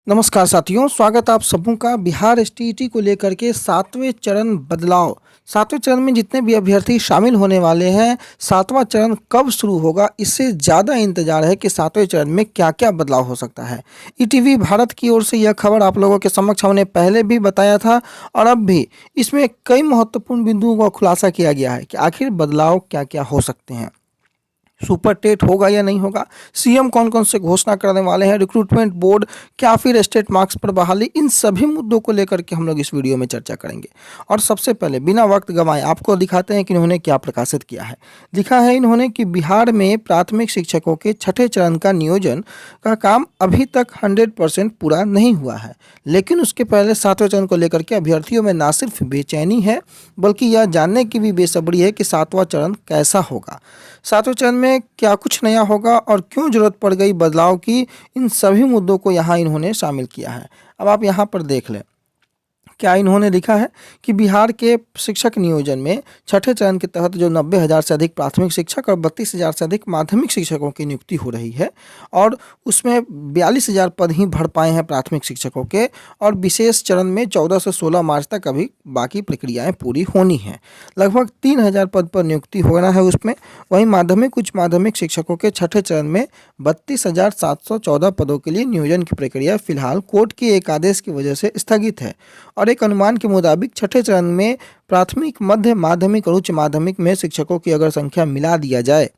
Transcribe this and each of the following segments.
नमस्कार साथियों, स्वागत आप सबों का। बिहार एसटीईटी को लेकर के सातवें चरण बदलाव। सातवें चरण में जितने भी अभ्यर्थी शामिल होने वाले हैं, सातवां चरण कब शुरू होगा, इससे ज़्यादा इंतजार है कि सातवें चरण में क्या क्या बदलाव हो सकता है। ईटीवी भारत की ओर से यह खबर आप लोगों के समक्ष हमने पहले भी बताया था और अब भी इसमें कई महत्वपूर्ण बिंदुओं का खुलासा किया गया है कि आखिर बदलाव क्या क्या हो सकते हैं, सुपर टेट होगा या नहीं होगा, सीएम कौन कौन से घोषणा करने वाले हैं, रिक्रूटमेंट बोर्ड, क्या फिर स्टेट मार्क्स पर बहाली, इन सभी मुद्दों को लेकर के हम लोग इस वीडियो में चर्चा करेंगे। और सबसे पहले बिना वक्त गंवाए आपको दिखाते हैं कि इन्होंने क्या प्रकाशित किया है। लिखा है इन्होंने कि बिहार में प्राथमिक शिक्षकों के छठे चरण का नियोजन का काम अभी तक 100% पूरा नहीं हुआ है, लेकिन उसके पहले सातवें चरण को लेकर के अभ्यर्थियों में न सिर्फ बेचैनी है बल्कि यह जानने की भी बेसब्री है कि सातवां चरण कैसा होगा, सातवें चरण में क्या कुछ नया होगा और क्यों जरूरत पड़ गई बदलाव की। इन सभी मुद्दों को यहाँ इन्होंने शामिल किया है। अब आप यहाँ पर देख लें क्या इन्होंने लिखा है कि बिहार के शिक्षक नियोजन में छठे चरण के तहत जो 90,000 से अधिक प्राथमिक शिक्षक और 32,000 से अधिक माध्यमिक शिक्षकों की नियुक्ति हो रही है और उसमें 42,000 पद ही भर पाए हैं प्राथमिक शिक्षकों के, और विशेष चरण में 14 से 16 मार्च तक अभी बाकी प्रक्रियाएं पूरी होनी हैं। लगभग 3,000 पद पर नियुक्ति होना है उसमें। वहीं माध्यमिक उच्च माध्यमिक शिक्षकों के छठे चरण में 32,714 पदों के लिए नियोजन की प्रक्रिया फिलहाल कोर्ट के एक आदेश की वजह से स्थगित है और एक अनुमान के मुताबिक छठे चरण में प्राथमिक, मध्य माध्यमिक और उच्च माध्यमिक में शिक्षकों की अगर संख्या मिला दिया जाए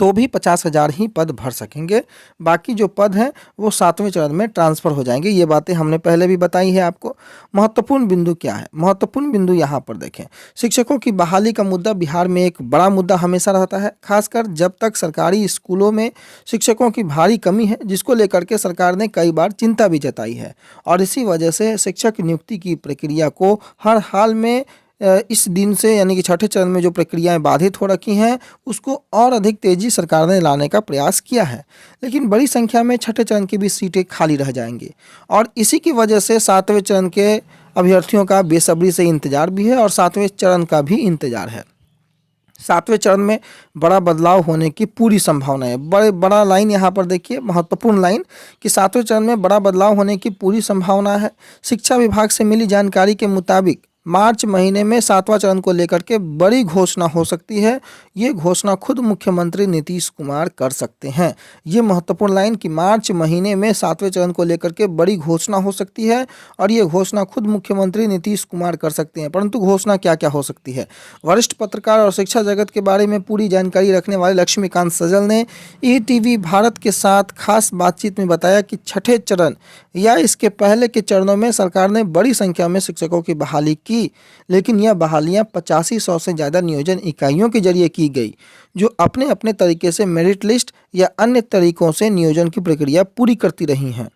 तो भी 50,000 ही पद भर सकेंगे। बाकी जो पद हैं वो सातवें चरण में ट्रांसफ़र हो जाएंगे। ये बातें हमने पहले भी बताई है आपको। महत्वपूर्ण बिंदु क्या है? महत्वपूर्ण बिंदु यहाँ पर देखें, शिक्षकों की बहाली का मुद्दा बिहार में एक बड़ा मुद्दा हमेशा रहता है, खासकर जब तक सरकारी स्कूलों में शिक्षकों की भारी कमी है, जिसको लेकर के सरकार ने कई बार चिंता भी जताई है और इसी वजह से शिक्षक नियुक्ति की प्रक्रिया को हर हाल में इस दिन से यानी कि छठे चरण में जो प्रक्रियाएं बाधित हो रखी हैं उसको और अधिक तेजी सरकार ने लाने का प्रयास किया है, लेकिन बड़ी संख्या में छठे चरण की भी सीटें खाली रह जाएंगी और इसी की वजह से सातवें चरण के अभ्यर्थियों का बेसब्री से इंतजार भी है और सातवें चरण का भी इंतजार है। सातवें चरण में बड़ा बदलाव होने की पूरी संभावना है। बड़ा लाइन यहाँ पर देखिए, महत्वपूर्ण लाइन कि सातवें चरण में बड़ा बदलाव होने की पूरी संभावना है। शिक्षा विभाग से मिली जानकारी के मुताबिक मार्च महीने में सातवां चरण को लेकर के बड़ी घोषणा हो सकती है। ये घोषणा खुद मुख्यमंत्री नीतीश कुमार कर सकते हैं। ये महत्वपूर्ण लाइन कि मार्च महीने में सातवें चरण को लेकर के बड़ी घोषणा हो सकती है और ये घोषणा खुद मुख्यमंत्री नीतीश कुमार कर सकते हैं। परंतु घोषणा क्या क्या हो सकती है? वरिष्ठ पत्रकार और शिक्षा जगत के बारे में पूरी जानकारी रखने वाले लक्ष्मीकांत सजल ने ईटीवी भारत के साथ खास बातचीत में बताया कि छठे चरण या इसके पहले के चरणों में सरकार ने बड़ी संख्या में शिक्षकों की बहाली की, लेकिन यह बहालियां 8500 से ज़्यादा नियोजन इकाइयों के जरिए की गई, जो अपने अपने तरीके से मेरिट लिस्ट या अन्य तरीकों से नियोजन की प्रक्रिया पूरी करती रही हैं।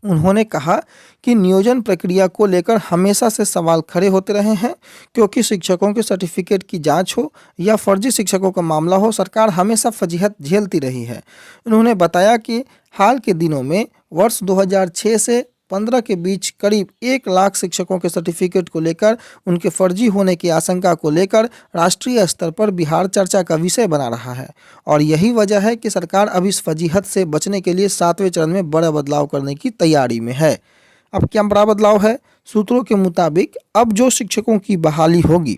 उन्होंने कहा कि नियोजन प्रक्रिया को लेकर हमेशा से सवाल खड़े होते रहे हैं, क्योंकि शिक्षकों के सर्टिफिकेट की जांच हो या फर्जी शिक्षकों का मामला हो, सरकार हमेशा फजीहत झेलती रही है। उन्होंने बताया कि हाल के दिनों में वर्ष 2006 से 15 के बीच करीब 1 लाख शिक्षकों के सर्टिफिकेट को लेकर उनके फर्जी होने की आशंका को लेकर राष्ट्रीय स्तर पर बिहार चर्चा का विषय बना रहा है और यही वजह है कि सरकार अब इस फजीहत से बचने के लिए सातवें चरण में बड़ा बदलाव करने की तैयारी में है। अब क्या बड़ा बदलाव है? सूत्रों के मुताबिक अब जो शिक्षकों की बहाली होगी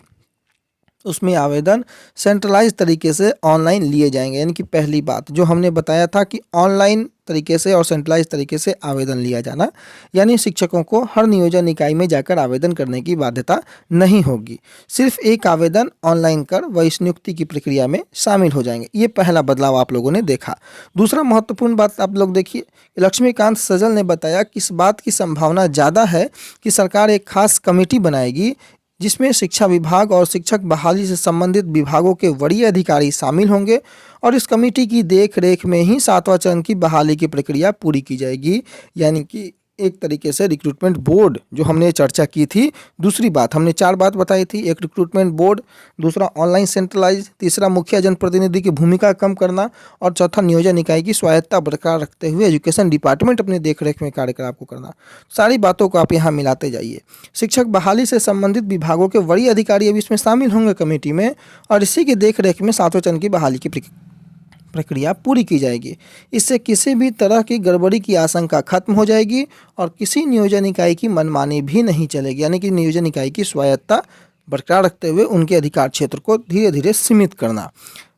उसमें आवेदन सेंट्रलाइज तरीके से ऑनलाइन लिए जाएंगे। यानी कि पहली बात जो हमने बताया था कि ऑनलाइन तरीके से और सेंट्रलाइज तरीके से आवेदन लिया जाना, यानी शिक्षकों को हर नियोजन इकाई में जाकर आवेदन करने की बाध्यता नहीं होगी। सिर्फ एक आवेदन ऑनलाइन कर वह इस नियुक्ति की प्रक्रिया में शामिल हो जाएंगे। ये पहला बदलाव आप लोगों ने देखा। दूसरा महत्वपूर्ण बात आप लोग देखिए, लक्ष्मीकांत सजल ने बताया कि इस बात की संभावना ज़्यादा है कि सरकार एक खास कमेटी बनाएगी जिसमें शिक्षा विभाग और शिक्षक बहाली से संबंधित विभागों के वरीय अधिकारी शामिल होंगे और इस कमेटी की देख रेख में ही सातवां चरण की बहाली की प्रक्रिया पूरी की जाएगी। यानी कि एक तरीके से रिक्रूटमेंट बोर्ड जो हमने चर्चा की थी, दूसरी बात हमने 4 बात बताई थी, एक रिक्रूटमेंट बोर्ड, दूसरा ऑनलाइन सेंट्रलाइज, तीसरा मुखिया जनप्रतिनिधि की भूमिका कम करना और चौथा नियोजन इकाई की स्वायत्ता बरकरार रखते हुए एजुकेशन डिपार्टमेंट अपने देखरेख में कार्यक्रम आपको करना। सारी बातों को आप यहाँ मिलाते जाइए। शिक्षक बहाली से संबंधित विभागों के वरीय अधिकारी अभी इसमें शामिल होंगे कमेटी में और इसी की देखरेख में सातवें चरण की बहाली की प्रक्रिया पूरी की जाएगी। इससे किसी भी तरह की गड़बड़ी की आशंका खत्म हो जाएगी और किसी नियोजन इकाई की मनमानी भी नहीं चलेगी, यानी कि नियोजन इकाई की स्वायत्ता बरकरार रखते हुए उनके अधिकार क्षेत्र को धीरे धीरे सीमित करना।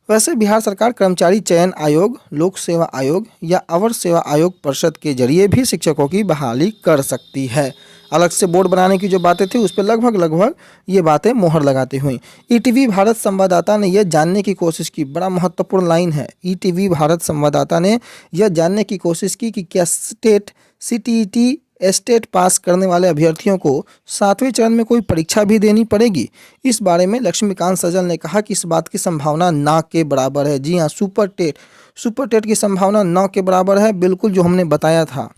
वैसे बिहार सरकार कर्मचारी चयन आयोग, लोक सेवा आयोग या अवर सेवा आयोग परिषद के जरिए भी शिक्षकों की बहाली कर सकती है। अलग से बोर्ड बनाने की जो बातें थी उस पर लगभग ये बातें मोहर लगाती हुई ईटीवी भारत संवाददाता ने यह जानने की कोशिश की, बड़ा महत्वपूर्ण लाइन है। ईटीवी भारत संवाददाता ने यह जानने की कोशिश की कि क्या स्टेट सीटीईटी एस्टेट पास करने वाले अभ्यर्थियों को 7वें चरण में कोई परीक्षा भी देनी पड़ेगी। इस बारे में लक्ष्मीकांत सजल ने कहा कि इस बात की संभावना ना के बराबर है। जी हाँ, सुपर टेट की संभावना ना के बराबर है, बिल्कुल जो हमने बताया था,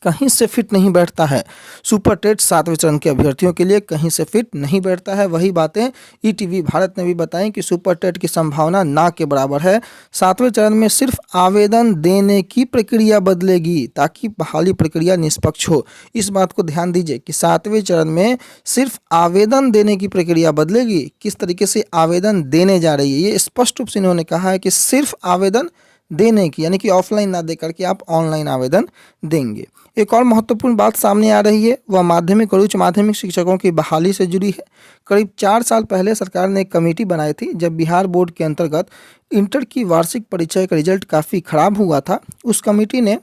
कहीं से फिट नहीं बैठता है। सुपर टेट 7वें चरण के अभ्यर्थियों के लिए कहीं से फिट नहीं बैठता है। वही बातें ईटीवी भारत ने भी बताई कि सुपर टेट की संभावना ना के बराबर है। 7वें चरण में सिर्फ आवेदन देने की प्रक्रिया बदलेगी ताकि बहाली प्रक्रिया निष्पक्ष हो। इस बात को ध्यान दीजिए कि 7वें चरण में सिर्फ आवेदन देने की प्रक्रिया बदलेगी। किस तरीके से आवेदन देने जा रही है, ये स्पष्ट रूप से इन्होंने कहा है कि सिर्फ आवेदन देने की, यानी कि ऑफलाइन ना देकर के आप ऑनलाइन आवेदन देंगे। एक और महत्वपूर्ण बात सामने आ रही है, वह माध्यमिक और उच्च माध्यमिक शिक्षकों की बहाली से जुड़ी है। करीब 4 साल पहले सरकार ने एक कमेटी बनाई थी जब बिहार बोर्ड के अंतर्गत इंटर की वार्षिक परीक्षा का रिजल्ट काफ़ी खराब हुआ था। उस कमेटी ने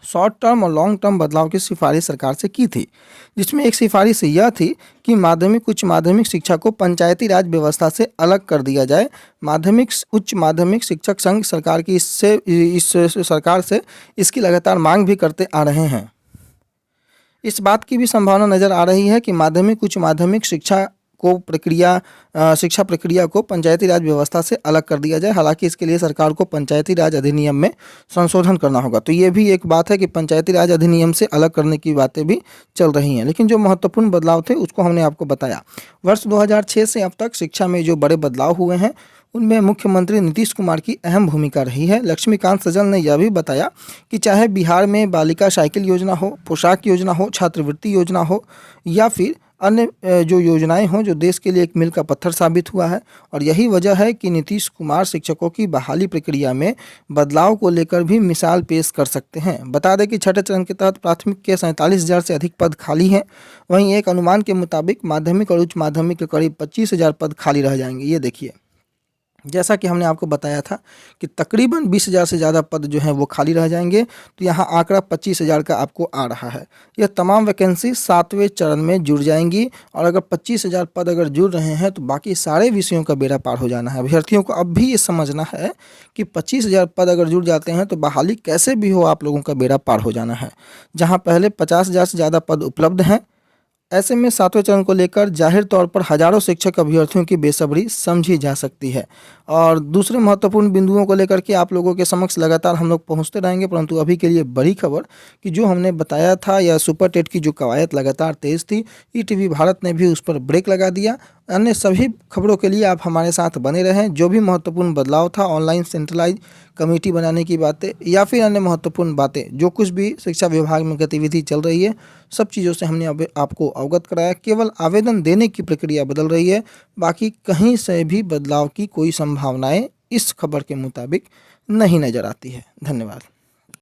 शॉर्ट टर्म और लॉन्ग टर्म बदलाव की सिफारिश सरकार से की थी, जिसमें एक सिफारिश यह थी कि माध्यमिक उच्च माध्यमिक शिक्षा को पंचायती राज व्यवस्था से अलग कर दिया जाए। माध्यमिक उच्च माध्यमिक शिक्षक संघ सरकार की इस सरकार से इसकी लगातार मांग भी करते आ रहे हैं। इस बात की भी संभावना नज़र आ रही है कि माध्यमिक उच्च माध्यमिक शिक्षा प्रक्रिया को पंचायती राज व्यवस्था से अलग कर दिया जाए। हालांकि इसके लिए सरकार को पंचायती राज अधिनियम में संशोधन करना होगा। तो ये भी एक बात है कि पंचायती राज अधिनियम से अलग करने की बातें भी चल रही हैं, लेकिन जो महत्वपूर्ण बदलाव थे उसको हमने आपको बताया। वर्ष 2006 से अब तक शिक्षा में जो बड़े बदलाव हुए हैं उनमें मुख्यमंत्री नीतीश कुमार की अहम भूमिका रही है। लक्ष्मीकांत सजल ने यह भी बताया कि चाहे बिहार में बालिका साइकिल योजना हो, पोशाक योजना हो, छात्रवृत्ति योजना हो या फिर अन्य जो योजनाएं हों, जो देश के लिए एक मील का पत्थर साबित हुआ है। और यही वजह है कि नीतीश कुमार शिक्षकों की बहाली प्रक्रिया में बदलाव को लेकर भी मिसाल पेश कर सकते हैं। बता दें कि छठे चरण के तहत प्राथमिक के 47,000 से अधिक पद खाली हैं। वहीं एक अनुमान के मुताबिक माध्यमिक और उच्च माध्यमिक के करीब 25,000 पद खाली रह जाएंगे। ये देखिए, जैसा कि हमने आपको बताया था कि तकरीबन 20,000 से ज़्यादा पद जो हैं वो खाली रह जाएंगे, तो यहाँ आंकड़ा 25,000 का आपको आ रहा है। यह तमाम वैकेंसी 7वें चरण में जुड़ जाएंगी और अगर 25,000 पद अगर जुड़ रहे हैं तो बाकी सारे विषयों का बेड़ा पार हो जाना है। अभ्यर्थियों को अब भी ये समझना है कि 25,000 पद अगर जुड़ जाते हैं तो बहाली कैसे भी हो आप लोगों का बेड़ा पार हो जाना है। जहाँ पहले 50,000 से ज़्यादा पद उपलब्ध हैं, ऐसे में 7वें चरण को लेकर जाहिर तौर पर हजारों शिक्षक अभ्यर्थियों की बेसब्री समझी जा सकती है। और दूसरे महत्वपूर्ण बिंदुओं को लेकर के आप लोगों के समक्ष लगातार हम लोग पहुंचते रहेंगे, परंतु अभी के लिए बड़ी खबर कि जो हमने बताया था या सुपर टेट की जो कवायद लगातार तेज़ थी, ईटीवी भारत ने भी उस पर ब्रेक लगा दिया। अन्य सभी खबरों के लिए आप हमारे साथ बने रहें। जो भी महत्वपूर्ण बदलाव था, ऑनलाइन सेंट्रलाइज कमेटी बनाने की बातें या फिर अन्य महत्वपूर्ण बातें, जो कुछ भी शिक्षा विभाग में गतिविधि चल रही है, सब चीज़ों से हमने अब आपको अवगत कराया। केवल आवेदन देने की प्रक्रिया बदल रही है, बाकी कहीं से भी बदलाव की कोई संभावनाएं इस खबर के मुताबिक नहीं नज़र आती है। धन्यवाद।